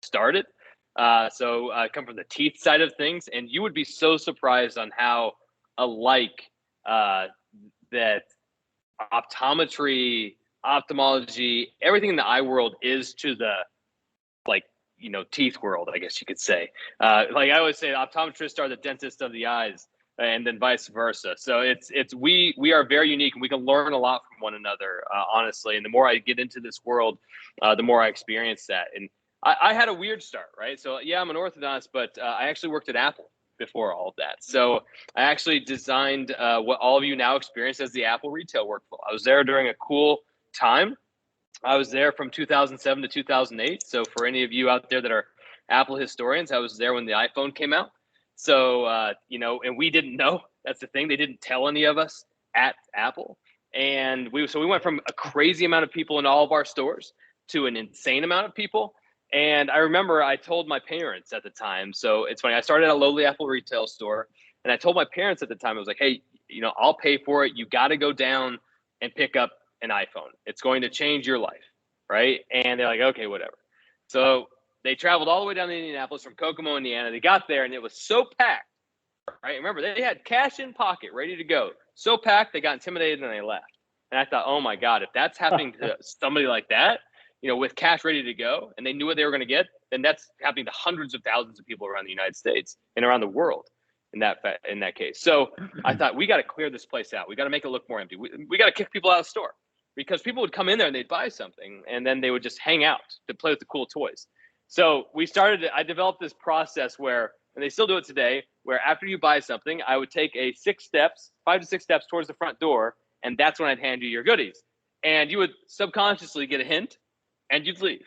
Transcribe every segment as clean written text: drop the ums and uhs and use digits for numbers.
started. So I come from the teeth side of things, and you would be so surprised on how alike that optometry, ophthalmology, everything in the eye world is to the teeth world, I guess you could say. Like I always say, optometrists are the dentists of the eyes, and then vice versa. So we are very unique, and we can learn a lot from one another, honestly. And the more I get into this world, the more I experience that. And I had a weird start, right? So yeah, I'm an orthodontist, but I actually worked at Apple before all of that. So I actually designed what all of you now experience as the Apple retail workflow. I was there during a cool time. I was there from 2007 to 2008. So for any of you out there that are Apple historians, I was there when the iPhone came out. So, and we didn't know. That's the thing. They didn't tell any of us at Apple. And we went from a crazy amount of people in all of our stores to an insane amount of people. And I remember I told my parents at the time. So it's funny. I started at a lowly Apple retail store. And I told my parents at the time, I was like, hey, I'll pay for it. You got to go down and pick up an iPhone. It's going to change your life, right? And they're like, okay, whatever. So they traveled all the way down to Indianapolis from Kokomo, Indiana. They got there, and it was so packed, right? Remember, they had cash in pocket, ready to go. So packed, they got intimidated, and they left. And I thought, oh, my God, if that's happening to somebody like that, with cash ready to go, and they knew what they were going to get, then that's happening to hundreds of thousands of people around the United States and around the world in that case. So I thought, we got to clear this place out. We got to make it look more empty. We got to kick people out of the store. Because people would come in there and they'd buy something, and then they would just hang out to play with the cool toys. So I developed this process where, and they still do it today, where after you buy something, I would take 5 to 6 steps towards the front door, and that's when I'd hand you your goodies. And you would subconsciously get a hint, and you'd leave.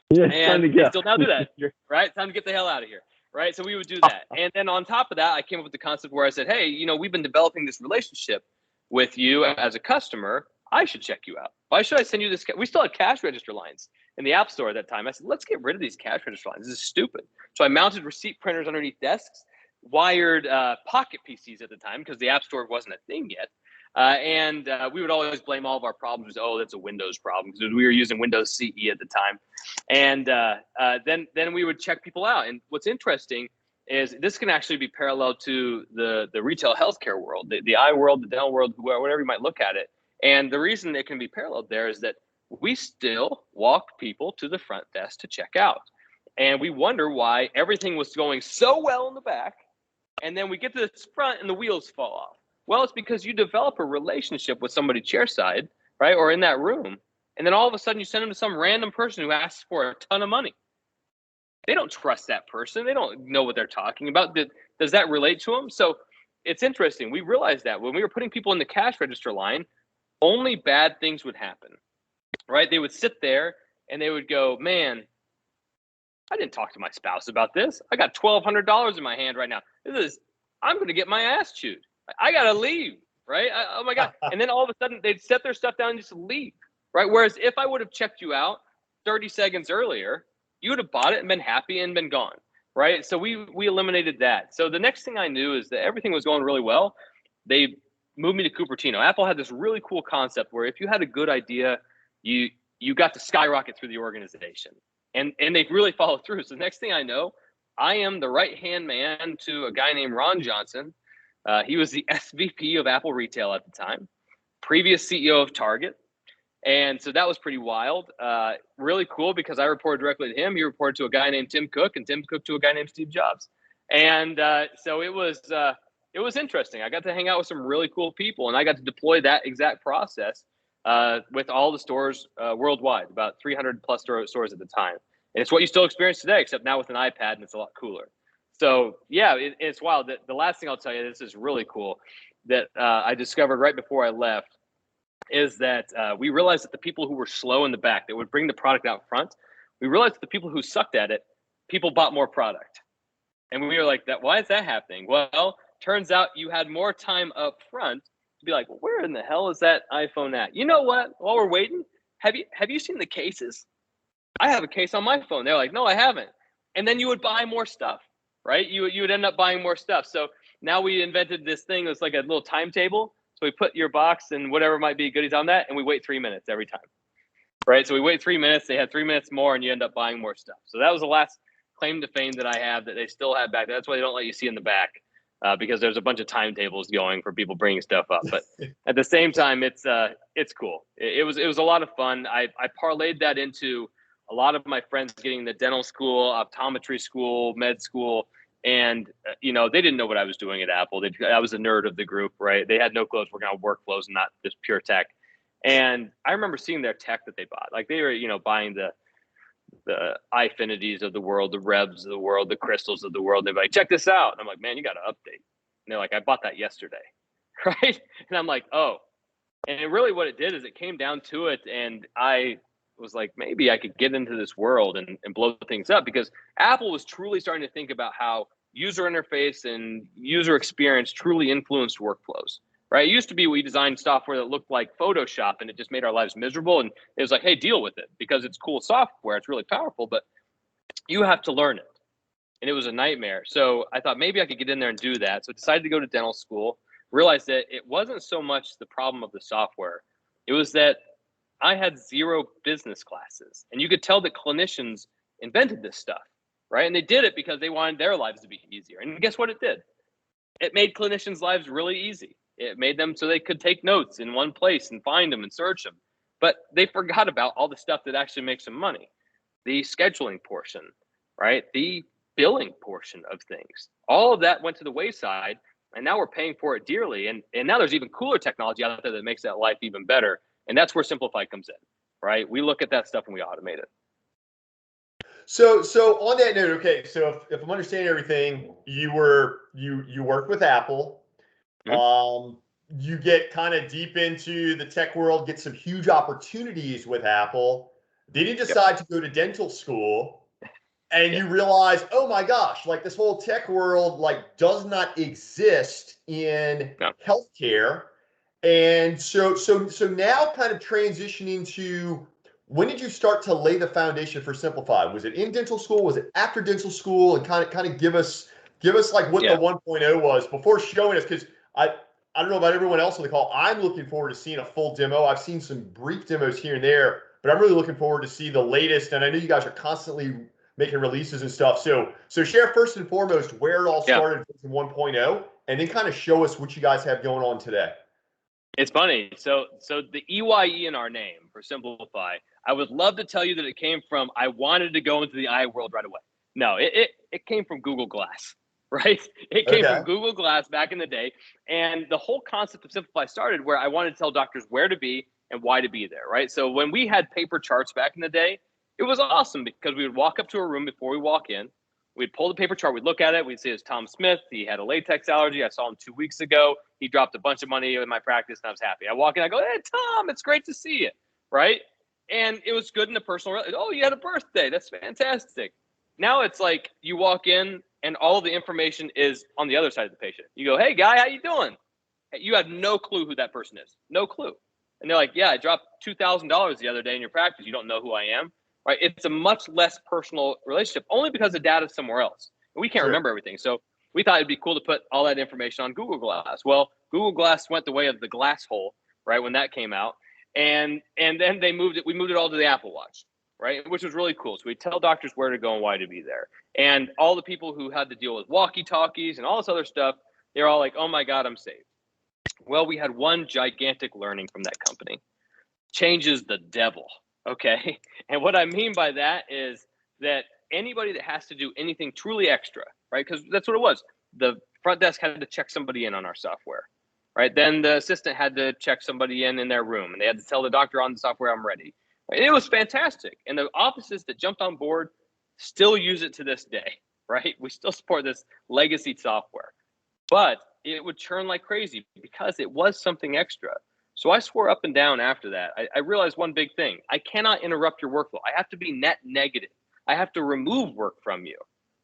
Yeah, and they still now do that, right? Time to get the hell out of here, right? So we would do that. And then on top of that, I came up with the concept where I said, hey, we've been developing this relationship with you as a customer. I should check you out. Why should I send you this? We still had cash register lines in the App Store at that time. I said, let's get rid of these cash register lines. This is stupid. So I mounted receipt printers underneath desks, wired pocket PCs at the time because the App Store wasn't a thing yet. And we would always blame all of our problems. Oh, that's a Windows problem because we were using Windows CE at the time. And then we would check people out. And what's interesting is this can actually be parallel to the retail healthcare world, the eye world, the dental world, whatever you might look at it. And the reason it can be paralleled there is that we still walk people to the front desk to check out. And we wonder why everything was going so well in the back, and then we get to the front and the wheels fall off. Well, it's because you develop a relationship with somebody chairside, right, or in that room, and then all of a sudden you send them to some random person who asks for a ton of money. They don't trust that person. They don't know what they're talking about. Does that relate to them? So it's interesting. We realized that when we were putting people in the cash register line, only bad things would happen, right? They would sit there and they would go, man, I didn't talk to my spouse about this. I got $1,200 in my hand right now. I'm going to get my ass chewed. I got to leave, right? Oh my God. And then all of a sudden they'd set their stuff down and just leave, right? Whereas if I would have checked you out 30 seconds earlier, you would have bought it and been happy and been gone, right? So we eliminated that. So the next thing I knew is that everything was going really well. They moved me to Cupertino. Apple had this really cool concept where if you had a good idea, you got to skyrocket through the organization. And they really followed through. So the next thing I know, I am the right-hand man to a guy named Ron Johnson. He was the SVP of Apple Retail at the time, previous CEO of Target. And so that was pretty wild. Really cool because I reported directly to him. He reported to a guy named Tim Cook, and Tim Cook to a guy named Steve Jobs. And so it was interesting. I got to hang out with some really cool people, and I got to deploy that exact process with all the stores worldwide, about 300 plus stores at the time. And it's what you still experience today, except now with an iPad, and it's a lot cooler. So yeah, it's wild. The last thing I'll tell you, this is really cool, that I discovered right before I left, is that we realized that the people who were slow in the back, that would bring the product out front, we realized that the people who sucked at it, people bought more product. And we were like, why is that happening? Well, turns out you had more time up front to be like, well, where in the hell is that iPhone at? You know what? While we're waiting, have you seen the cases? I have a case on my phone. They're like, no, I haven't. And then you would buy more stuff, right? You would end up buying more stuff. So now we invented this thing that's like a little timetable. So we put your box and whatever might be goodies on that, and we wait 3 minutes every time. right? So we wait 3 minutes, they had 3 minutes more, and you end up buying more stuff. So that was the last claim to fame that I have that they still have back there. That's why they don't let you see in the back, because there's a bunch of timetables going for people bringing stuff up. But at the same time, it's cool. It was a lot of fun. I parlayed that into a lot of my friends getting the dental school, optometry school, med school, and they didn't know what I was doing at Apple. I was a nerd of the group, right? They had no clue I was working on workflows and not just pure tech. And I remember seeing their tech that they bought. Like they were, buying the iFinities of the world, the Revs of the world, the Crystals of the world. They're like, check this out. And I'm like, man, you got to update. And they're like, I bought that yesterday. Right. And I'm like, oh. And really what it did is it came down to it. And I was like, maybe I could get into this world and blow things up, because Apple was truly starting to think about how user interface and user experience truly influenced workflows. Right. It used to be we designed software that looked like Photoshop and it just made our lives miserable. And it was like, hey, deal with it because it's cool software. It's really powerful, but you have to learn it. And it was a nightmare. So I thought maybe I could get in there and do that. So I decided to go to dental school, realized that it wasn't so much the problem of the software. It was that I had 0 business classes. And you could tell that clinicians invented this stuff. Right. And they did it because they wanted their lives to be easier. And guess what it did? It made clinicians' lives really easy. It made them so they could take notes in one place and find them and search them. But they forgot about all the stuff that actually makes them money. The scheduling portion, right? The billing portion of things. All of that went to the wayside, and now we're paying for it dearly. And now there's even cooler technology out there that makes that life even better. And that's where Simplifeye comes in, right? We look at that stuff and we automate it. So on that note, okay, so if I'm understanding everything, you worked with Apple. Mm-hmm. You get kind of deep into the tech world, get some huge opportunities with Apple. Then you decide to go to dental school, and you realize, oh my gosh, like this whole tech world like does not exist in healthcare. And so now kind of transitioning to, when did you start to lay the foundation for Simplifeye? Was it in dental school? Was it after dental school? And kind of give us like what the 1.0 was before showing us, because I don't know about everyone else on the call. I'm looking forward to seeing a full demo. I've seen some brief demos here and there, but I'm really looking forward to see the latest. And I know you guys are constantly making releases and stuff. So share first and foremost where it all started in 1.0, and then kind of show us what you guys have going on today. It's funny. So the EYE in our name for Simplifeye, I would love to tell you that it came from, I wanted to go into the eye world right away. No, it came from Google Glass, right? It came from Google Glass back in the day. And the whole concept of Simplifeye started where I wanted to tell doctors where to be and why to be there, right? So when we had paper charts back in the day, it was awesome because we would walk up to a room before we walk in. We'd pull the paper chart. We'd look at it. We'd say, it's Tom Smith. He had a latex allergy. I saw him 2 weeks ago. He dropped a bunch of money in my practice, and I was happy. I walk in. I go, hey, Tom, it's great to see you, right? And it was good in a personal. Oh, you had a birthday. That's fantastic. Now it's like you walk in, and all the information is on the other side of the patient. You go, hey, guy, how you doing? You have no clue who that person is. No clue. And they're like, yeah, I dropped $2,000 the other day in your practice. You don't know who I am. Right? It's a much less personal relationship, only because the data's somewhere else. And we can't remember everything. So we thought it'd be cool to put all that information on Google Glass. Well, Google Glass went the way of the glass hole, right, when that came out. And then we moved it all to the Apple Watch, right? Which was really cool. So we tell doctors where to go and why to be there. And all the people who had to deal with walkie-talkies and all this other stuff, they're all like, oh my God, I'm saved. Well, we had one gigantic learning from that company. Change is the devil. Okay. And what I mean by that is that anybody that has to do anything truly extra, right? Because that's what it was. The front desk had to check somebody in on our software, right? Then the assistant had to check somebody in their room, and they had to tell the doctor on the software, I'm ready. Right? And it was fantastic. And the offices that jumped on board still use it to this day, right? We still support this legacy software, but it would churn like crazy because it was something extra. So I swore up and down after that. I realized one big thing. I cannot interrupt your workflow. I have to be net negative. I have to remove work from you.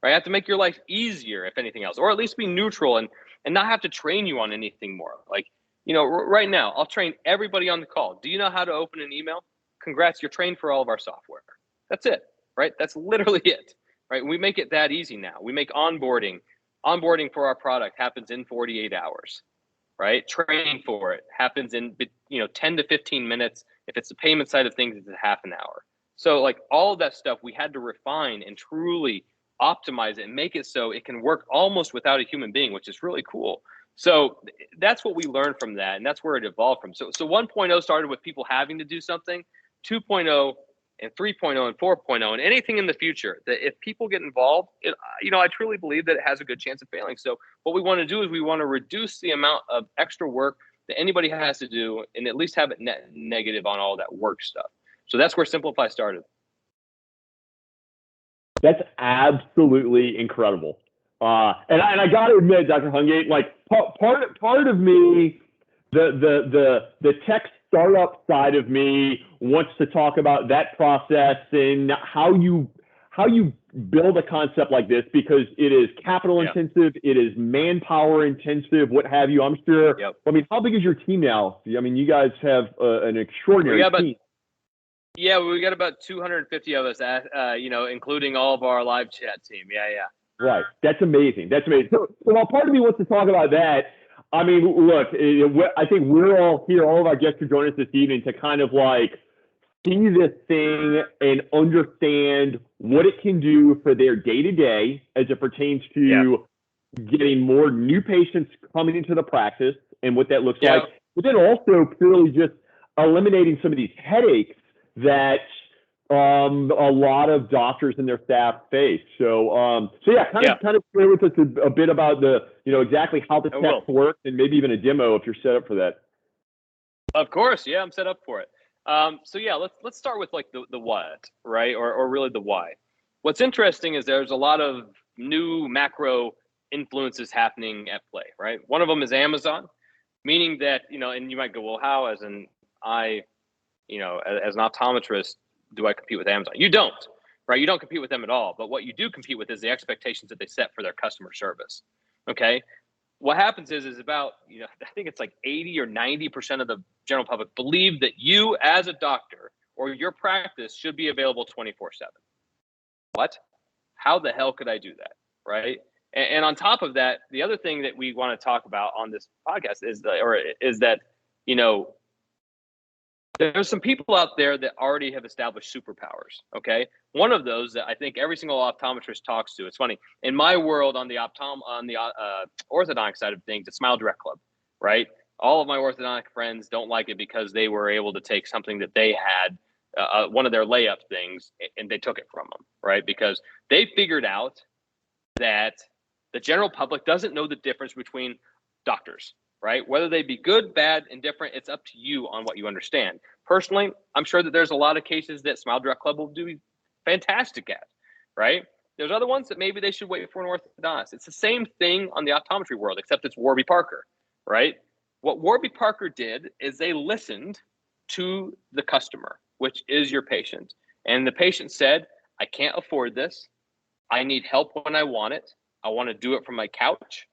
Right? I have to make your life easier, if anything else, or at least be neutral and not have to train you on anything more. Like, right now, I'll train everybody on the call. Do you know how to open an email? Congrats, you're trained for all of our software. That's it, right? That's literally it, right? We make it that easy now. We make onboarding for our product happens in 48 hours. right? Training for it happens in 10 to 15 minutes. If it's the payment side of things, it's a half an hour. So like all of that stuff, we had to refine and truly optimize it and make it so it can work almost without a human being, which is really cool. So that's what we learned from that, and that's where it evolved from. So 1.0 started with people having to do something. 2.0 and 3.0 and 4.0 and anything in the future, that if people get involved, I truly believe that it has a good chance of failing. So what we want to do is we want to reduce the amount of extra work that anybody has to do and at least have it net negative on all that work stuff. So that's where Simplifeye started. That's absolutely incredible. And I got to admit, Dr. Hungate, like part of me, the tech startup side of me wants to talk about that process and how you build a concept like this, because it is capital intensive, it is manpower intensive, what have you. I'm sure. Yep. I mean, how big is your team now? I mean, you guys have an extraordinary team. Yeah, we got about 250 of us, including all of our live chat team. Yeah. Right. That's amazing. So while part of me wants to talk about that, I mean, look, I think we're all here, all of our guests are joining us this evening to kind of like see this thing and understand what it can do for their day-to-day as it pertains to getting more new patients coming into the practice and what that looks like. But then also purely just eliminating some of these headaches that a lot of doctors and their staff face. So kind of share with us a bit about the, exactly how the tech works, and maybe even a demo if you're set up for that. Of course, yeah, I'm set up for it. Let's start with like the what, right, or really the why. What's interesting is there's a lot of new macro influences happening at play, right? One of them is Amazon, meaning that and you might go, well, how as an optometrist do I compete with Amazon? You don't, right? You don't compete with them at all. But what you do compete with is the expectations that they set for their customer service. Okay. What happens is about, I think it's like 80 or 90% of the general public believe that you as a doctor or your practice should be available 24/7. What? How the hell could I do that? Right. And on top of that, the other thing that we want to talk about on this podcast is that, there's some people out there that already have established superpowers, okay? One of those that I think every single optometrist talks to, it's funny, in my world on the orthodontic side of things, it's Smile Direct Club, right? All of my orthodontic friends don't like it because they were able to take something that they had, one of their layup things, and they took it from them, right? Because they figured out that the general public doesn't know the difference between doctors, right? Whether they be good, bad, indifferent, it's up to you on what you understand. Personally, I'm sure that there's a lot of cases that Smile Direct Club will do fantastic at, right? There's other ones that maybe they should wait for an orthodontist. It's the same thing on the optometry world, except it's Warby Parker, right? What Warby Parker did is they listened to the customer, which is your patient. And the patient said, I can't afford this. I need help when I want it. I want to do it from my couch.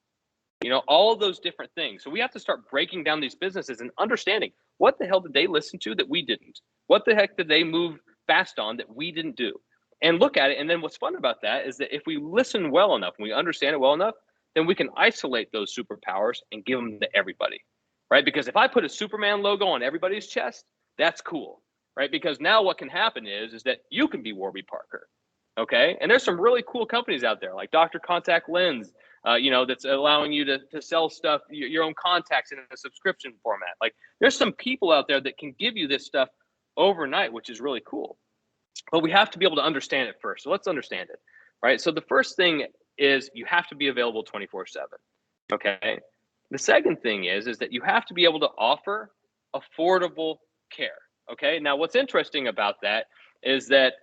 All of those different things. So we have to start breaking down these businesses and understanding what the hell did they listen to that we didn't? What the heck did they move fast on that we didn't do? And look at it. And then what's fun about that is that if we listen well enough and we understand it well enough, then we can isolate those superpowers and give them to everybody, right? Because if I put a Superman logo on everybody's chest, that's cool, right? Because now what can happen is that you can be Warby Parker, okay? And there's some really cool companies out there like Dr. Contact Lens, that's allowing you to sell stuff, your own contacts in a subscription format. Like there's some people out there that can give you this stuff overnight, which is really cool. But we have to be able to understand it first. So let's understand it, right? So the first thing is you have to be available 24/7, okay? The second thing is that you have to be able to offer affordable care, okay? Now, what's interesting about that is that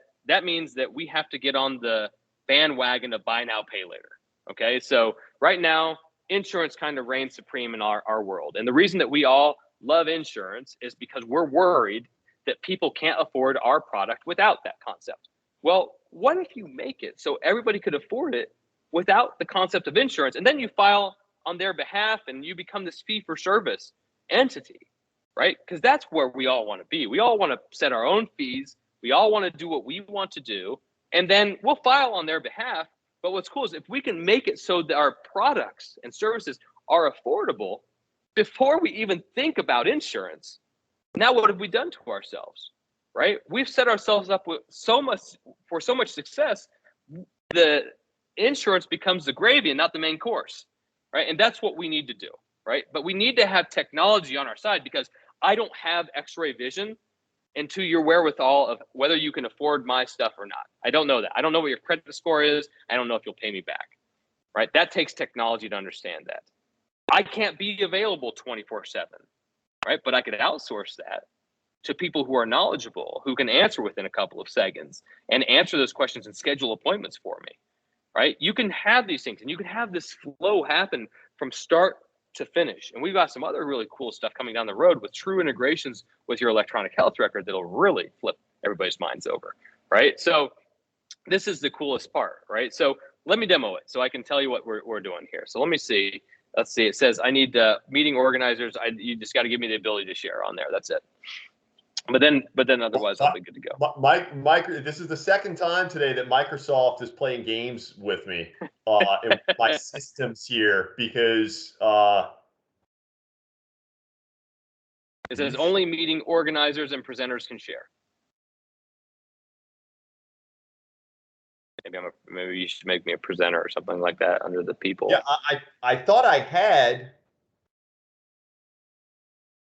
means that we have to get on the bandwagon of buy now, pay later. Okay, so right now, insurance kind of reigns supreme in our world. And the reason that we all love insurance is because we're worried that people can't afford our product without that concept. Well, what if you make it so everybody could afford it without the concept of insurance? And then you file on their behalf and you become this fee-for-service entity, right? Because that's where we all want to be. We all want to set our own fees. We all want to do what we want to do. And then we'll file on their behalf. But what's cool is if we can make it so that our products and services are affordable, before we even think about insurance, now what have we done to ourselves, right? We've set ourselves up with so much success. The insurance becomes the gravy and not the main course, right? And that's what we need to do, right? But we need to have technology on our side, because I don't have x-ray vision into your wherewithal of whether you can afford my stuff or not. I don't know that. I don't know what your credit score is. I don't know if you'll pay me back, right? That takes technology to understand that. I can't be available 24/7, right? But I could outsource that to people who are knowledgeable, who can answer within a couple of seconds and answer those questions and schedule appointments for me, right? You can have these things and you can have this flow happen from start to finish. And we've got some other really cool stuff coming down the road with true integrations with your electronic health record that'll really flip everybody's minds over, right? So this is the coolest part, right? So let me demo it so I can tell you what we're doing here. So let me see. Let's see. It says I need meeting organizers. You just got to give me the ability to share on there. That's it. But then otherwise I'll be good to go. Mike, this is the second time today that Microsoft is playing games with me in my systems here, because it says only meeting organizers and presenters can share. Maybe you should make me a presenter or something like that under the people. Yeah, I thought I had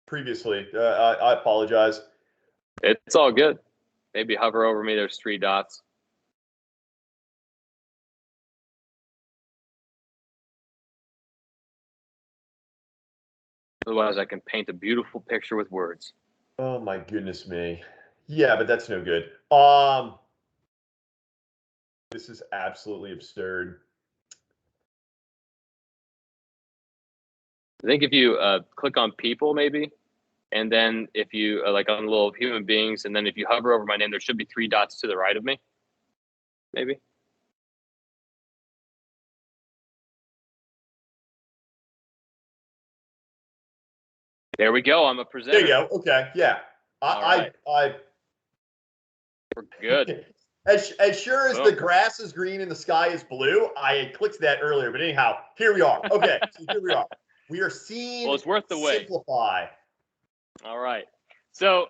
previously. I apologize. It's all good. Maybe hover over me. There's 3 dots. Otherwise, I can paint a beautiful picture with words. Oh my goodness me. Yeah, but that's no good. This is absolutely absurd. I think if you click on people, maybe, and then if you like on little human beings, and then if you hover over my name, there should be 3 dots to the right of me. Maybe. There we go. I'm a presenter. There you go. Okay. Yeah. We're good. As sure as the grass is green and the sky is blue, I clicked that earlier, but anyhow, here we are. Okay, so here we are. We are seeing Well, it's worth the wait. Simplifeye. All right. So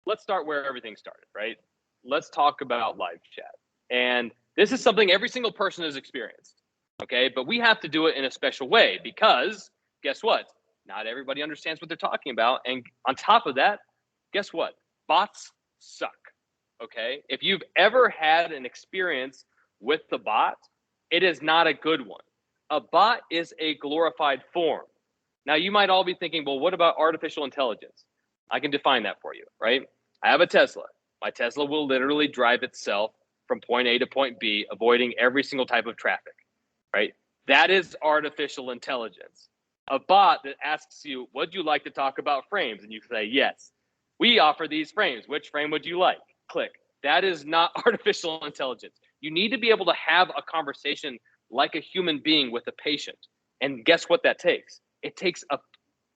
let's start where everything started, right? Let's talk about live chat. And this is something every single person has experienced, okay? But we have to do it in a special way, because guess what? Not everybody understands what they're talking about. And on top of that, guess what? Bots suck, okay? If you've ever had an experience with the bot, it is not a good one. A bot is a glorified form. Now, you might all be thinking, well, what about artificial intelligence? I can define that for you, right? I have a Tesla. My Tesla will literally drive itself from point A to point B, avoiding every single type of traffic, right? That is artificial intelligence. A bot that asks you, would you like to talk about frames? And you say, yes, we offer these frames. Which frame would you like? Click. That is not artificial intelligence. You need to be able to have a conversation like a human being with a patient. And guess what that takes? It takes a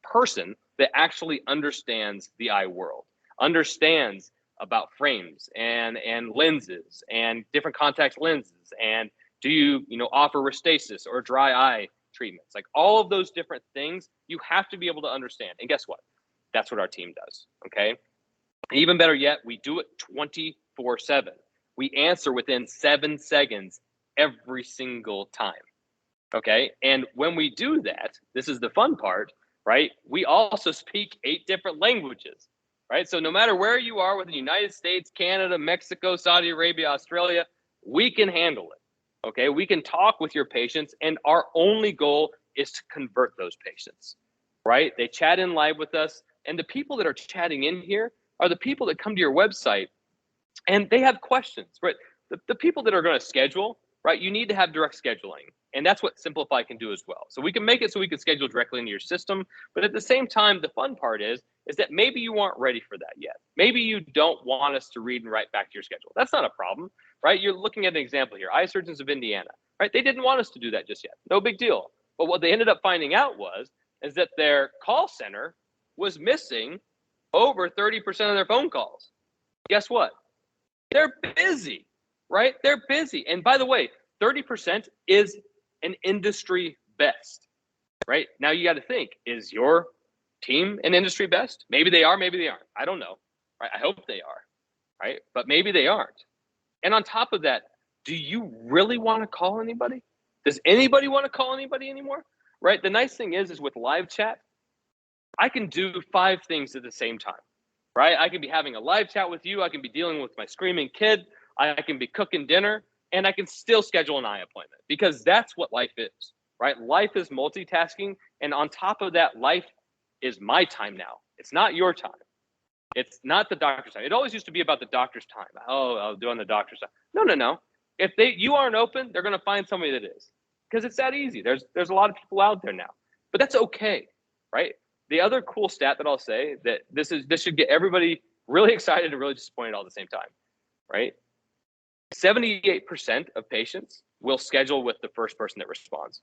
person that actually understands the eye world, understands about frames and lenses and different contact lenses. And do you offer restasis or dry eye treatments? Like all of those different things, you have to be able to understand. And guess what? That's what our team does, okay? Even better yet, we do it 24/7. We answer within 7 seconds every single time, okay? And when we do that, this is the fun part, right? We also speak 8 different languages, right? So no matter where you are within the United States, Canada, Mexico, Saudi Arabia, Australia, we can handle it. Okay, we can talk with your patients, and our only goal is to convert those patients, right? They chat in live with us, and the people that are chatting in here are the people that come to your website, and they have questions, right? The people that are going to schedule, right? You need to have direct scheduling, and that's what Simplifeye can do as well. So we can make it so we can schedule directly into your system, but at the same time, the fun part is that maybe you aren't ready for that yet. Maybe you don't want us to read and write back to your schedule. That's not a problem, right? You're looking at an example here. Eye Surgeons of Indiana, right? They didn't want us to do that just yet. No big deal. But what they ended up finding out is that their call center was missing over 30% of their phone calls. Guess what? They're busy, right? They're busy. And by the way, 30% is an industry best. right? Now you got to think, is your team an industry best? Maybe they are, maybe they aren't. I don't know, right? I hope they are, right? But maybe they aren't. And on top of that, do you really want to call anybody? Does anybody want to call anybody anymore? Right? The nice thing is with live chat, I can do 5 things at the same time, right? I can be having a live chat with you. I can be dealing with my screaming kid. I can be cooking dinner, and I can still schedule an eye appointment, because that's what life is, right? Life is multitasking. And on top of that, life is my time now. It's not your time. It's not the doctor's time. It always used to be about the doctor's time. Oh, I'll do on the doctor's time. No. If you aren't open, they're going to find somebody that is, because it's that easy. There's a lot of people out there now, but that's okay, right? The other cool stat that I'll say, that this should get everybody really excited and really disappointed all at the same time, right? 78% of patients will schedule with the first person that responds.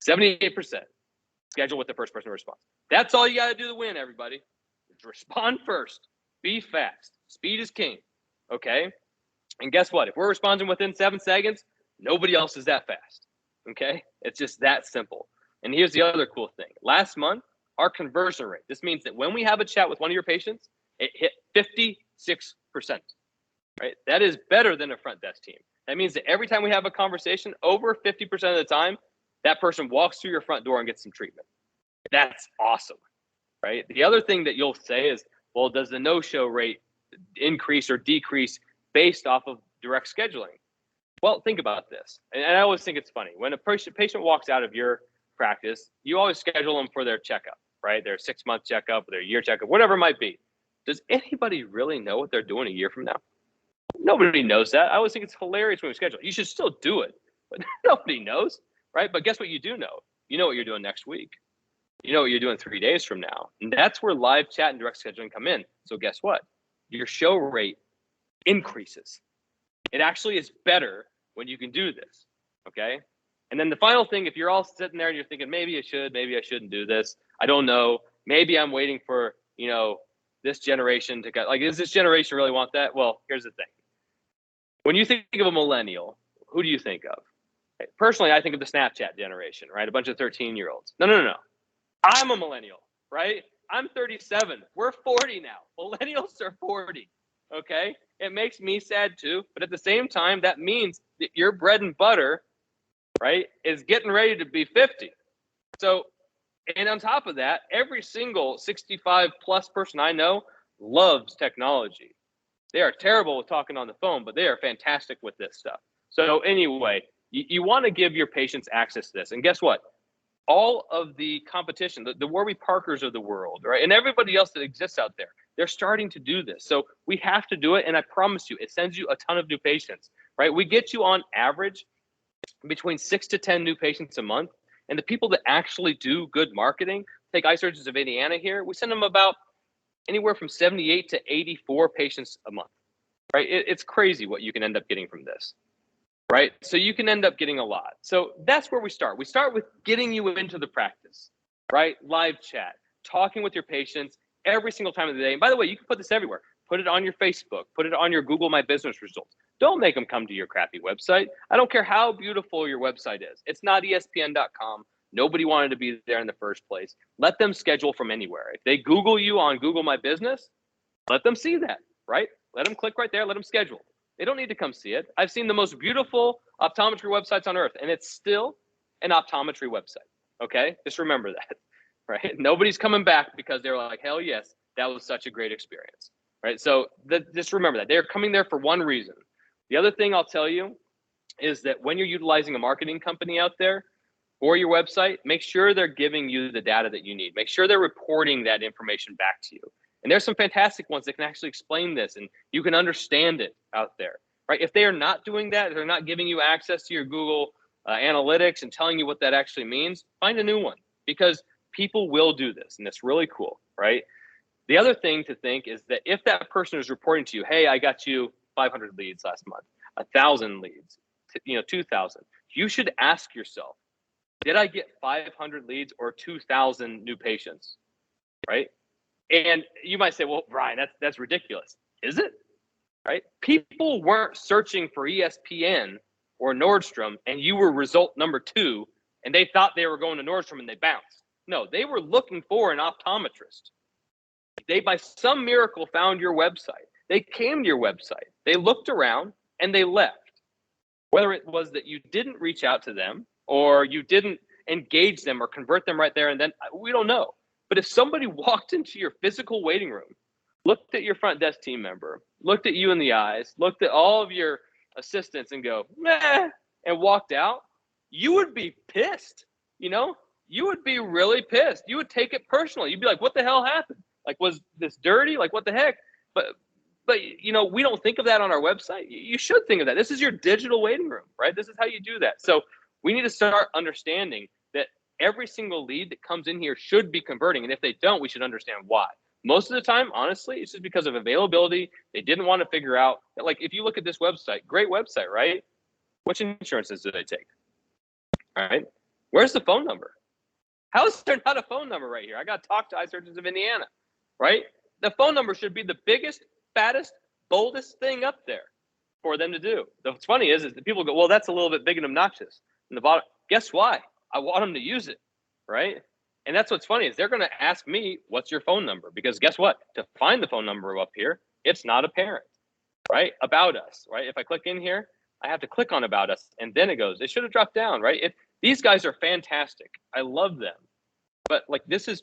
78% schedule with the first person that responds. That's all you got to do to win, everybody. Respond first. Be fast. Speed is king. Okay? And guess what? If we're responding within 7 seconds, nobody else is that fast. Okay? It's just that simple. And here's the other cool thing. Last month, our conversion rate, this means that when we have a chat with one of your patients, it hit 56%. Right? That is better than a front desk team. That means that every time we have a conversation, over 50% of the time, that person walks through your front door and gets some treatment. That's awesome. Right? The other thing that you'll say is, well, does the no-show rate increase or decrease based off of direct scheduling? Well, think about this. And I always think it's funny. When a patient walks out of your practice, you always schedule them for their checkup, right? Their 6-month checkup, their year checkup, whatever it might be. Does anybody really know what they're doing a year from now? Nobody knows that. I always think it's hilarious when we schedule. You should still do it, but nobody knows, right? But guess what you do know? You know what you're doing next week. You know what you're doing 3 days from now. And that's where live chat and direct scheduling come in. So guess what? Your show rate increases. It actually is better when you can do this, okay? And then the final thing, if you're all sitting there and you're thinking, maybe I should, maybe I shouldn't do this. I don't know. Maybe I'm waiting for, this generation to get, does this generation really want that? Well, here's the thing. When you think of a millennial, who do you think of? Personally, I think of the Snapchat generation, right? A bunch of 13-year-olds. No. I'm a millennial, right? I'm 37. We're 40 now. Millennials are 40, okay? It makes me sad too, but at the same time, that means that your bread and butter, right, is getting ready to be 50. So, and on top of that, every single 65 plus person I know loves technology. They are terrible with talking on the phone, but they are fantastic with this stuff. So anyway, you want to give your patients access to this. And guess what? All of the competition, the Warby Parkers of the world, right, and everybody else that exists out there, they're starting to do this. So we have to do it, and I promise you, it sends you a ton of new patients, right? We get you on average between 6 to 10 new patients a month. And the people that actually do good marketing, take Eye Surgeons of Indiana here, we send them about anywhere from 78 to 84 patients a month, right? It's crazy what you can end up getting from this, right? So you can end up getting a lot. So that's where we start. We start with getting you into the practice, right? Live chat, talking with your patients every single time of the day. And by the way, you can put this everywhere. Put it on your Facebook. Put it on your Google My Business results. Don't make them come to your crappy website. I don't care how beautiful your website is. It's not ESPN.com. Nobody wanted to be there in the first place. Let them schedule from anywhere. If they Google you on Google My Business, let them see that, right? Let them click right there. Let them schedule. They don't need to come see it. I've seen the most beautiful optometry websites on earth, and it's still an optometry website, okay? Just remember that, right? Nobody's coming back because they're like, hell yes, that was such a great experience, right? So just remember that. They're coming there for one reason. The other thing I'll tell you is that when you're utilizing a marketing company out there or your website, make sure they're giving you the data that you need. Make sure they're reporting that information back to you. And there's some fantastic ones that can actually explain this and you can understand it out there, right? If they are not doing that, if they're not giving you access to your Google Analytics and telling you what that actually means, find a new one because people will do this and it's really cool, right? The other thing to think is that if that person is reporting to you, hey, I got you 500 leads last month, 1,000 leads, 2,000. You should ask yourself, did I get 500 leads or 2,000 new patients, right? And you might say, well, Brian, that's ridiculous. Is it? Right? People weren't searching for ESPN or Nordstrom, and you were result number 2, and they thought they were going to Nordstrom and they bounced. No, they were looking for an optometrist. They, by some miracle, found your website. They came to your website. They looked around and they left. Whether it was that you didn't reach out to them or you didn't engage them or convert them right there and then, we don't know. But if somebody walked into your physical waiting room, looked at your front desk team member, looked at you in the eyes, looked at all of your assistants and go, meh, and walked out, you would be pissed. You know, you would be really pissed. You would take it personally. You'd be like, what the hell happened? Like, was this dirty? Like, what the heck? But you know, we don't think of that on our website. You should think of that. This is your digital waiting room, right? This is how you do that. So we need to start understanding that every single lead that comes in here should be converting. And if they don't, we should understand why. Most of the time, honestly, it's just because of availability. They didn't want to figure out that, like, if you look at this website, great website, right? Which insurances do they take? All right. Where's the phone number? How is there not a phone number right here? I got to talk to Eye Surgeons of Indiana, right? The phone number should be the biggest, fattest, boldest thing up there for them to do. What's funny is that people go, well, that's a little bit big and obnoxious. And the bottom, guess why? I want them to use it, right? And that's what's funny is they're going to ask me, what's your phone number? Because guess what? To find the phone number up here, it's not apparent, right? About us, right? If I click in here, I have to click on about us, and then it goes. It should have dropped down, right? These guys are fantastic. I love them. But like, this is,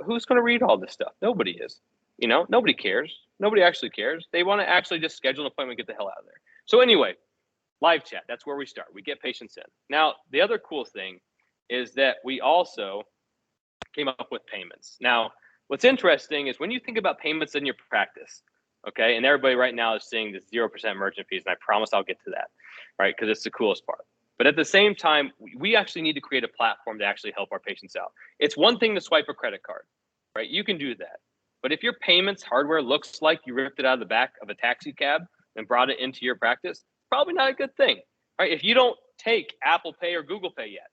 who's going to read all this stuff? Nobody is. You know, nobody cares. Nobody actually cares. They want to actually just schedule an appointment and get the hell out of there. So anyway, live chat, that's where we start. We get patients in. Now, the other cool thing is that we also came up with payments. Now, what's interesting is when you think about payments in your practice, okay, and everybody right now is seeing the 0% merchant fees, and I promise I'll get to that, right, because it's the coolest part. But at the same time, we actually need to create a platform to actually help our patients out. It's one thing to swipe a credit card, right? You can do that. But if your payments hardware looks like you ripped it out of the back of a taxi cab and brought it into your practice, probably not a good thing, right? If you don't take Apple Pay or Google Pay yet,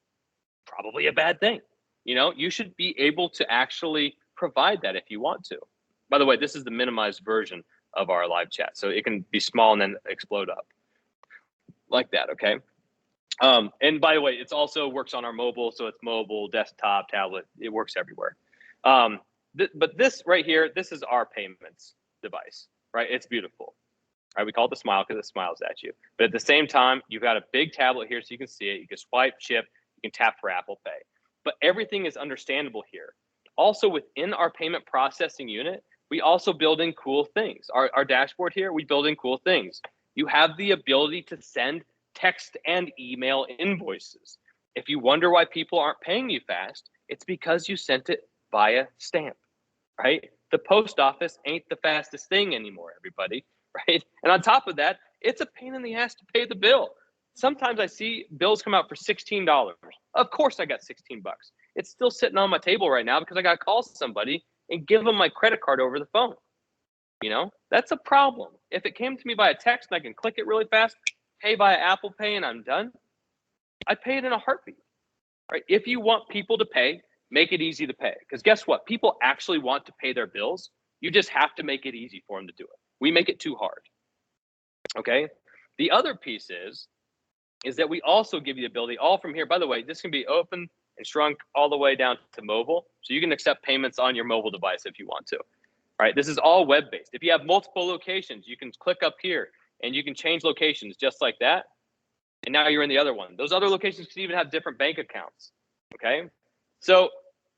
probably a bad thing. You know, you should be able to actually provide that if you want to. By the way, this is the minimized version of our live chat. So it can be small and then explode up like that, okay? And by the way, it's also works on our mobile. So it's mobile, desktop, tablet. It works everywhere. But this right here, this is our payments device, right? It's beautiful. Right, we call it the smile because it smiles at you. But at the same time, you've got a big tablet here so you can see it. You can swipe, chip, you can tap for Apple Pay. But everything is understandable here. Also, within our payment processing unit, we also build in cool things. Our dashboard here, we build in cool things. You have the ability to send text and email invoices. If you wonder why people aren't paying you fast, it's because you sent it via stamp, right? The post office ain't the fastest thing anymore, everybody. Right. And on top of that, it's a pain in the ass to pay the bill. Sometimes I see bills come out for $16. Of course I got 16 bucks. It's still sitting on my table right now because I got to call somebody and give them my credit card over the phone. You know, that's a problem. If it came to me by a text and I can click it really fast, pay via Apple Pay and I'm done, I'd pay it in a heartbeat. Right? If you want people to pay, make it easy to pay. Because guess what? People actually want to pay their bills. You just have to make it easy for them to do it. We make it too hard, okay? The other piece is that we also give you the ability, all from here, by the way, this can be open and shrunk all the way down to mobile. So you can accept payments on your mobile device if you want to, all right? This is all web-based. If you have multiple locations, you can click up here and you can change locations just like that. And now you're in the other one. Those other locations can even have different bank accounts, okay? So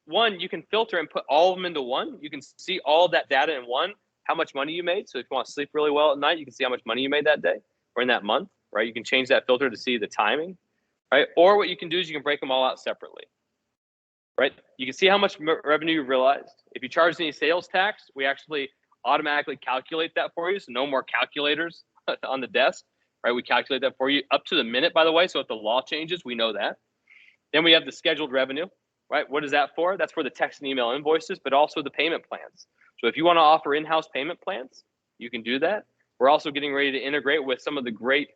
one, you can filter and put all of them into one. You can see all that data in one. How much money you made. So if you want to sleep really well at night, you can see how much money you made that day or in that month, right? You can change that filter to see the timing, right? Or what you can do is you can break them all out separately, right? You can see how much revenue you realized. If you charge any sales tax, we actually automatically calculate that for you. So no more calculators on the desk, right? We calculate that for you up to the minute, by the way. So if the law changes, we know that. Then we have the scheduled revenue, right? What is that for? That's for the text and email invoices, but also the payment plans. So if you want to offer in-house payment plans, you can do that. We're also getting ready to integrate with some of the great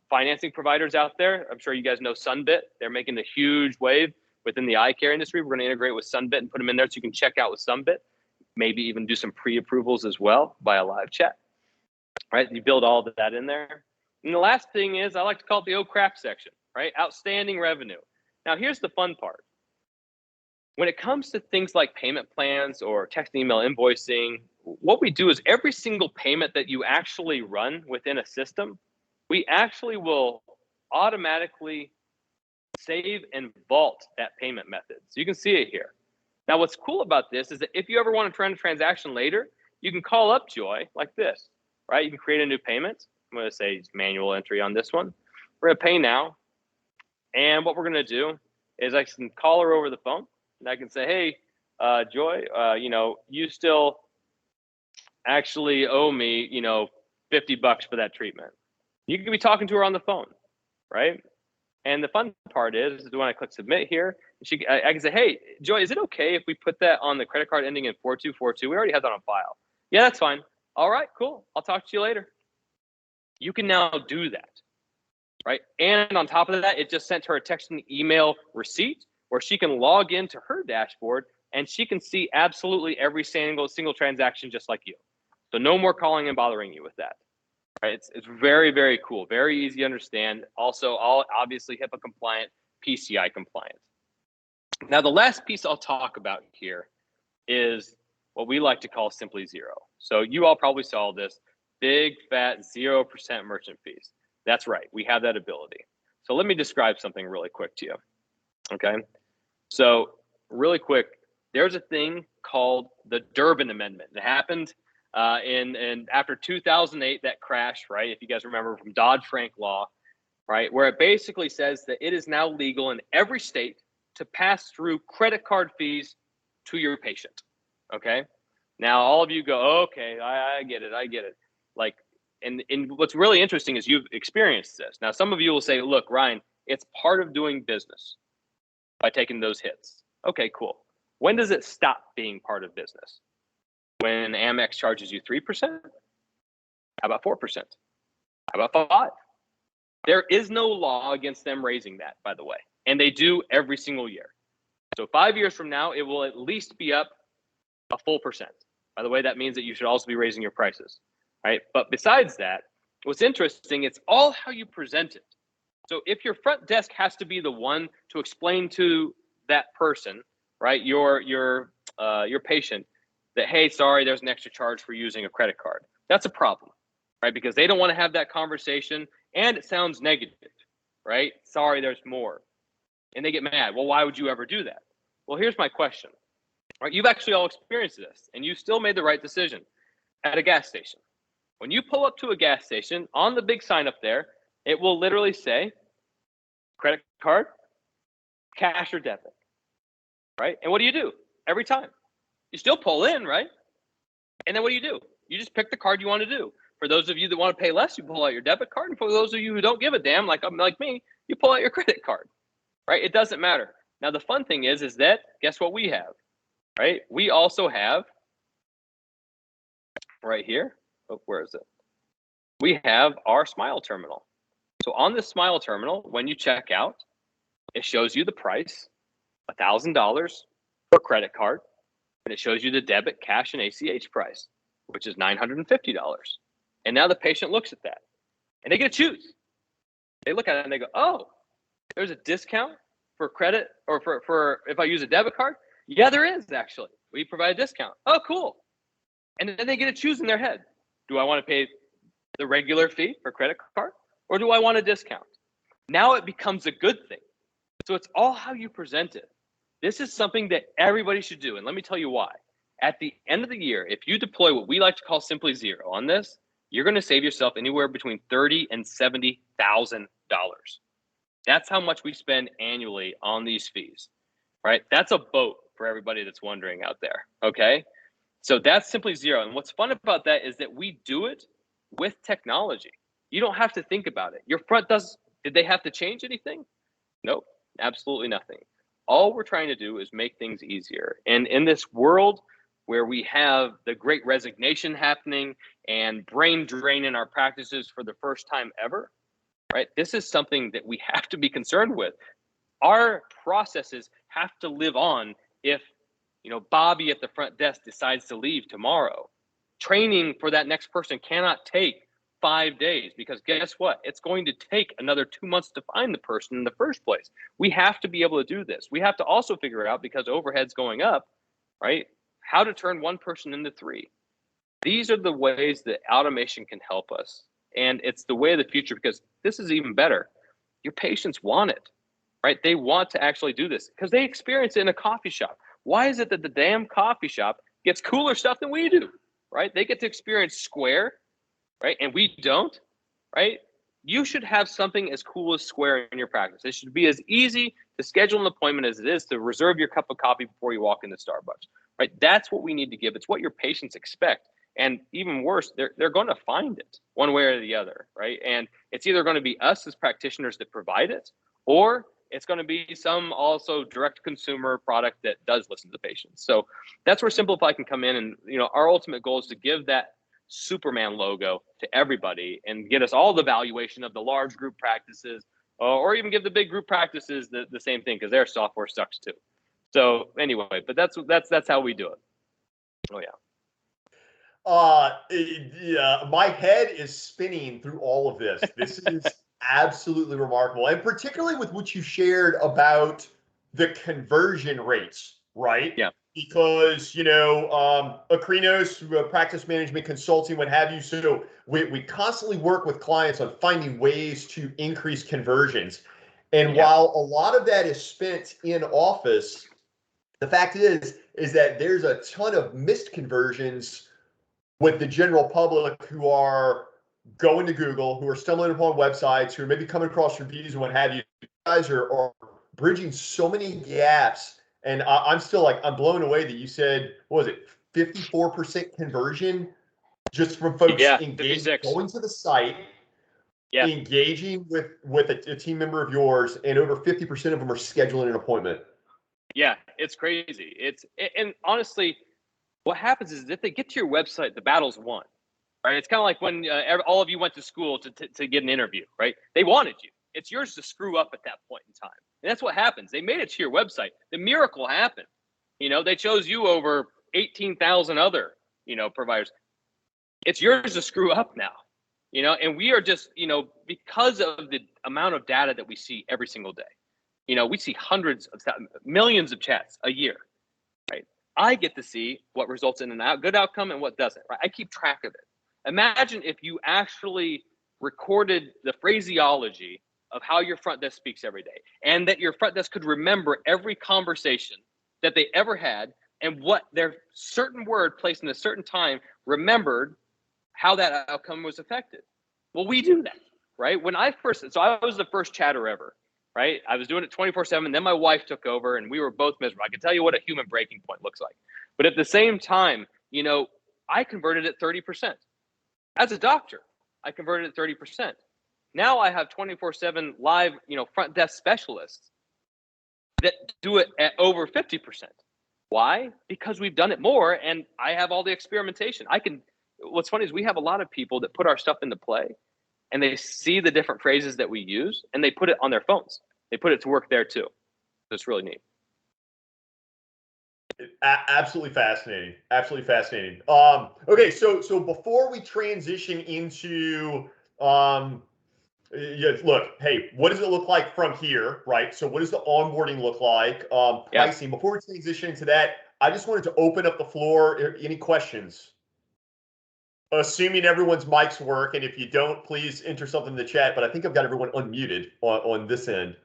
financing providers out there. I'm sure you guys know Sunbit. They're making a huge wave within the eye care industry. We're going to integrate with Sunbit and put them in there so you can check out with Sunbit. Maybe even do some pre-approvals as well via live chat. Right? You build all of that in there. And the last thing is, I like to call it the oh crap section, right? Outstanding revenue. Now, here's the fun part. When it comes to things like payment plans or text and email invoicing, what we do is every single payment that you actually run within a system, we actually will automatically save and vault that payment method. So you can see it here. Now, what's cool about this is that if you ever want to run a transaction later, you can call up Joy like this, right? You can create a new payment. I'm going to say manual entry on this one. We're going to pay now. And what we're going to do is I can call her over the phone and I can say, hey, Joy, you still actually owe me, $50 for that treatment. You can be talking to her on the phone, right? And the fun part is when I click submit here, I can say, hey, Joy, is it okay if we put that on the credit card ending in 4242? We already have that on file. Yeah, that's fine. All right, cool. I'll talk to you later. You can now do that, right? And on top of that, it just sent her a text and email receipt where she can log into her dashboard and she can see absolutely every single transaction just like you. So no more calling and bothering you with that. Right? It's very, very cool. Very easy to understand. Also, all obviously HIPAA compliant, PCI compliant. Now, the last piece I'll talk about here is what we like to call Simply Zero. So you all probably saw this big, fat 0% merchant fees. That's right. We have that ability. So let me describe something really quick to you. Okay. So really quick, there's a thing called the Durbin Amendment. It happened in after 2008, that crash, right? If you guys remember from Dodd-Frank law, right? Where it basically says that it is now legal in every state to pass through credit card fees to your patient. Okay. Now, all of you go, okay, I get it. Like, and what's really interesting is you've experienced this. Now, some of you will say, look, Ryan, it's part of doing business by taking those hits. Okay, cool. When does it stop being part of business? When Amex charges you 3%? How about 4%? How about 5%? There is no law against them raising that, by the way. And they do every single year. So 5 years from now, it will at least be up a full percent. By the way, that means that you should also be raising your prices, right? But besides that, what's interesting, it's all how you present it. So if your front desk has to be the one to explain to that person, right, your patient, that, hey, sorry, there's an extra charge for using a credit card. That's a problem, right? Because they don't want to have that conversation and it sounds negative, right? Sorry, there's more. And they get mad. Well, why would you ever do that? Well, here's my question. Right, you've actually all experienced this and you still made the right decision at a gas station. When you pull up to a gas station, on the big sign up there, it will literally say credit card, cash or debit, right? And what do? Every time? You still pull in, right? And then what do? You just pick the card you want to do. For those of you that want to pay less, you pull out your debit card. And for those of you who don't give a damn, like me, you pull out your credit card, right? It doesn't matter. Now, the fun thing is that, guess what we have, right? We also have right here. Oh, where is it? We have our Smile terminal. So on this Smile terminal, when you check out, it shows you the price, $1,000 for credit card, and it shows you the debit, cash, and ACH price, which is $950. And now the patient looks at that, and they get to choose. They look at it and they go, oh, there's a discount for credit or for if I use a debit card? Yeah, there is actually. We provide a discount. Oh, cool. And then they get to choose in their head. Do I want to pay the regular fee for credit card or do I want a discount? Now it becomes a good thing. So it's all how you present it. This is something that everybody should do. And let me tell you why. At the end of the year, if you deploy what we like to call Simply Zero on this, you're going to save yourself anywhere between $30,000 and $70,000. That's how much we spend annually on these fees, right? That's a boat for everybody that's wondering out there, okay? So that's Simply Zero. And what's fun about that is that we do it with technology. You don't have to think about it. Your front desk, did they have to change anything? Nope, absolutely nothing. All we're trying to do is make things easier. And in this world where we have the great resignation happening and brain drain in our practices for the first time ever, right? This is something that we have to be concerned with. Our processes have to live on if, Bobby at the front desk decides to leave tomorrow. Training for that next person cannot take 5 days, because guess what? It's going to take another 2 months to find the person in the first place. We have to be able to do this. We have to also figure out, because overhead's going up, right, how to turn one person into 3. These are the ways that automation can help us. And it's the way of the future, because this is even better. Your patients want it, right? They want to actually do this because they experience it in a coffee shop. Why is it that the damn coffee shop gets cooler stuff than we do, right? They get to experience Square, right? And we don't, right? You should have something as cool as Square in your practice. It should be as easy to schedule an appointment as it is to reserve your cup of coffee before you walk into Starbucks, right? That's what we need to give. It's what your patients expect. And even worse, they're going to find it one way or the other, right? And it's either going to be us as practitioners that provide it, or it's going to be some also direct consumer product that does listen to the patients. So that's where Simplifeye can come in. And, our ultimate goal is to give that Superman logo to everybody and get us all the valuation of the large group practices, or even give the big group practices the same thing, because their software sucks too. So anyway, but that's how we do it. Oh yeah. Yeah, my head is spinning through all of this. This is absolutely remarkable, and particularly with what you shared about the conversion rates, right? Yeah. Because Akrinos, practice management consulting, what have you. So we constantly work with clients on finding ways to increase conversions. And while a lot of that is spent in office, the fact is that there's a ton of missed conversions with the general public who are going to Google, who are stumbling upon websites, who are maybe coming across reviews and what have you. You guys are bridging so many gaps. And I'm still I'm blown away that you said, what was it, 54% conversion just from folks engaging, going to the site, engaging with a team member of yours, and over 50% of them are scheduling an appointment. Yeah, it's crazy. And honestly, what happens is if they get to your website, the battle's won, right? It's kind of like when all of you went to school to get an interview, right? They wanted you. It's yours to screw up at that point in time. And that's what happens. They made it to your website. The miracle happened. They chose you over 18,000 other, providers. It's yours to screw up now, and we are just, because of the amount of data that we see every single day, we see hundreds of millions of chats a year, right? I get to see what results in a good outcome and what doesn't, right? I keep track of it. Imagine if you actually recorded the phraseology of how your front desk speaks every day, and that your front desk could remember every conversation that they ever had, and what their certain word placed in a certain time remembered how that outcome was affected. Well, we do that, right? I was the first chatter ever, right? I was doing it 24/7. Then my wife took over and we were both miserable. I can tell you what a human breaking point looks like. But at the same time, I converted at 30%. As a doctor, I converted at 30%. Now I have 24/7 live, front desk specialists that do it at over 50%. Why? Because we've done it more and I have all the experimentation. What's funny is we have a lot of people that put our stuff into play and they see the different phrases that we use and they put it on their phones. They put it to work there too. It's really neat. Absolutely fascinating. Absolutely fascinating. Okay, so before we transition into look, hey, what does it look like from here, right? So what does the onboarding look like? Pricing. Before we transition into that, I just wanted to open up the floor. Any questions? Assuming everyone's mics work, and if you don't, please enter something in the chat. But I think I've got everyone unmuted on this end.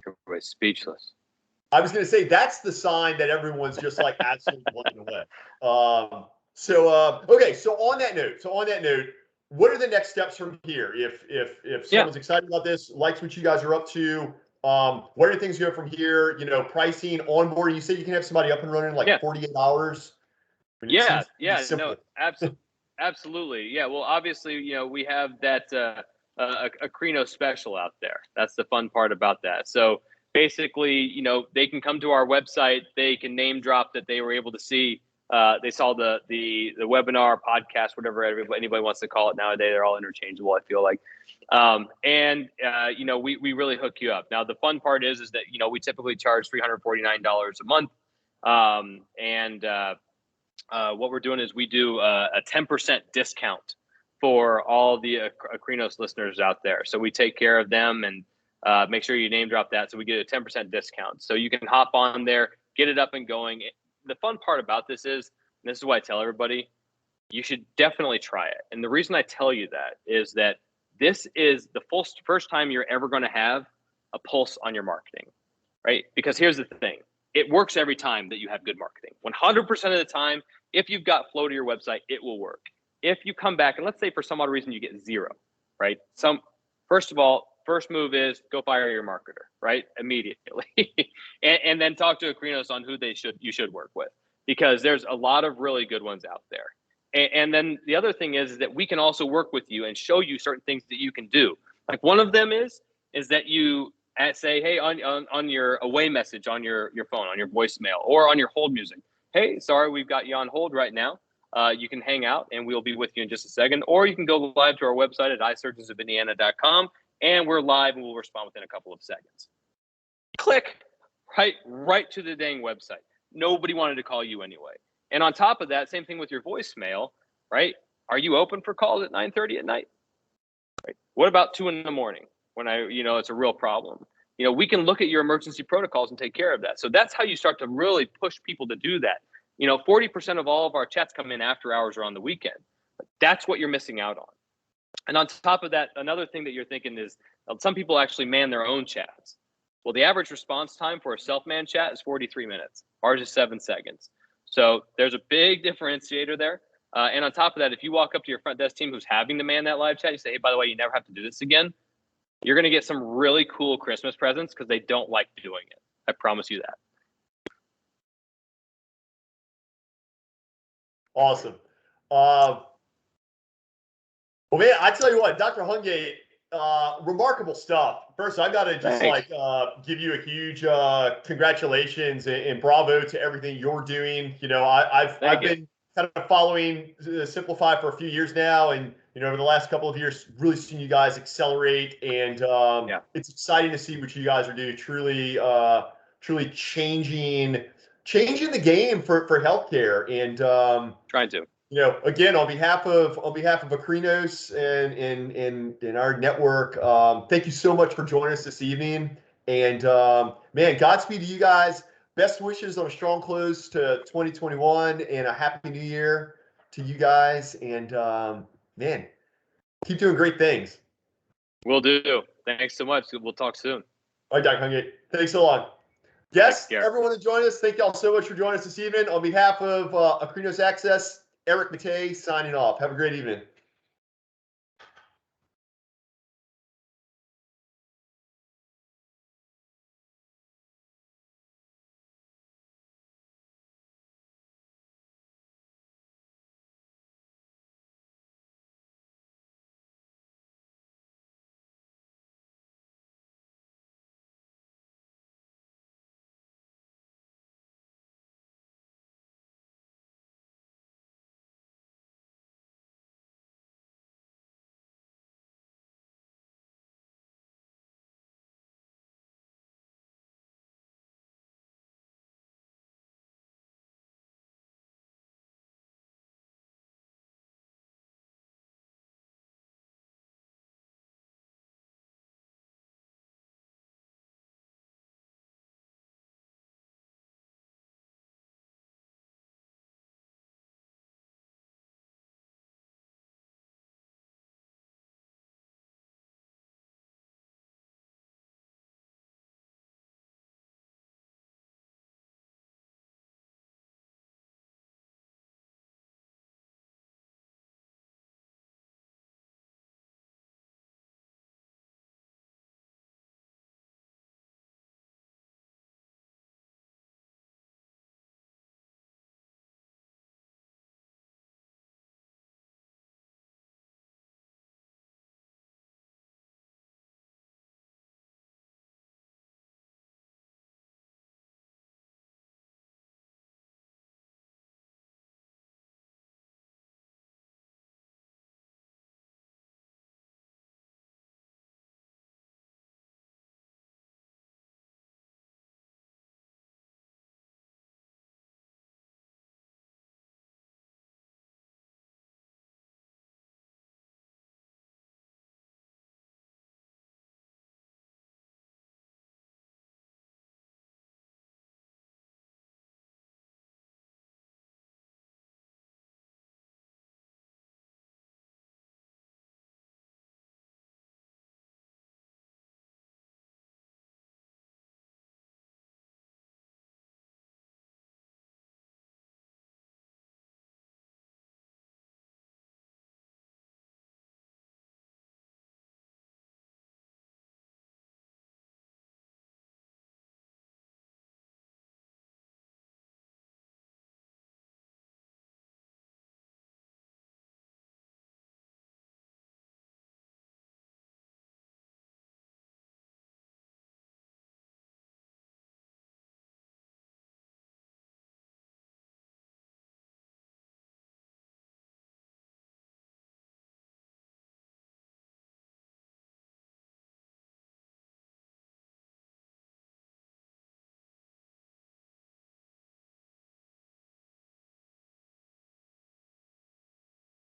Everybody's speechless. I was going to say that's the sign that everyone's just absolutely blown away. Okay. So on that note, what are the next steps from here? If someone's excited about this, likes what you guys are up to, what are things go from here? Pricing, onboarding. You said you can have somebody up and running in 48 hours. Absolutely. Yeah. Well, obviously, we have that Akrinos special out there. That's the fun part about that. So basically, they can come to our website. They can name drop that they were able to see They saw the webinar, podcast, whatever anybody wants to call it nowadays. They're all interchangeable, I feel like. We really hook you up. Now, the fun part is that, we typically charge $349 a month. What we're doing is we do a 10% discount for all the Akrinos listeners out there. So we take care of them and make sure you name drop that. So we get a 10% discount. So you can hop on there, get it up and going. The fun part about this is, and this is why I tell everybody, you should definitely try it. And the reason I tell you that is that this is the first time you're ever going to have a pulse on your marketing, right? Because here's the thing. It works every time that you have good marketing. 100% of the time, if you've got flow to your website, it will work. If you come back and let's say for some odd reason you get 0, right? First of all, first move is go fire your marketer, right? Immediately. and then talk to Akrinos on who you should work with, because there's a lot of really good ones out there. And then the other thing is that we can also work with you and show you certain things that you can do. Like one of them is that you say, hey, on your away message on your phone, on your voicemail, or on your hold music, hey, sorry, we've got you on hold right now. You can hang out and we'll be with you in just a second. Or you can go live to our website at eyesurgeonsofIndiana.com and we're live and we'll respond within a couple of seconds. Click right to the dang website. Nobody wanted to call you anyway. And on top of that, same thing with your voicemail, right? Are you open for calls at 9:30 at night? Right. What about 2 in the morning when it's a real problem? We can look at your emergency protocols and take care of that. So that's how you start to really push people to do that. 40% of all of our chats come in after hours or on the weekend. That's what you're missing out on. And on top of that, another thing that you're thinking is some people actually man their own chats. Well, the average response time for a self-manned chat is 43 minutes. Ours is 7 seconds. So there's a big differentiator there. And on top of that, if you walk up to your front desk team who's having to man that live chat, you say, hey, by the way, you never have to do this again. You're going to get some really cool Christmas presents because they don't like doing it. I promise you that. Awesome. Well, man, I tell you what, Dr. Hungate, remarkable stuff. First, I got to just give you a huge congratulations and bravo to everything you're doing. I've been kind of following Simplifeye for a few years now, and over the last couple of years, really seen you guys accelerate, and it's exciting to see what you guys are doing. Truly changing the game for healthcare, and trying to. Again, on behalf of Akrinos and our network, thank you so much for joining us this evening. And man, Godspeed to you guys. Best wishes on a strong close to 2021 and a happy new year to you guys. And man, keep doing great things. Will do. Thanks so much. We'll talk soon. All right, Dr. Hungate. Thanks so long. Yes, everyone that joined us, thank y'all so much for joining us this evening. On behalf of Akrinos Access, Eric Matei signing off. Have a great evening.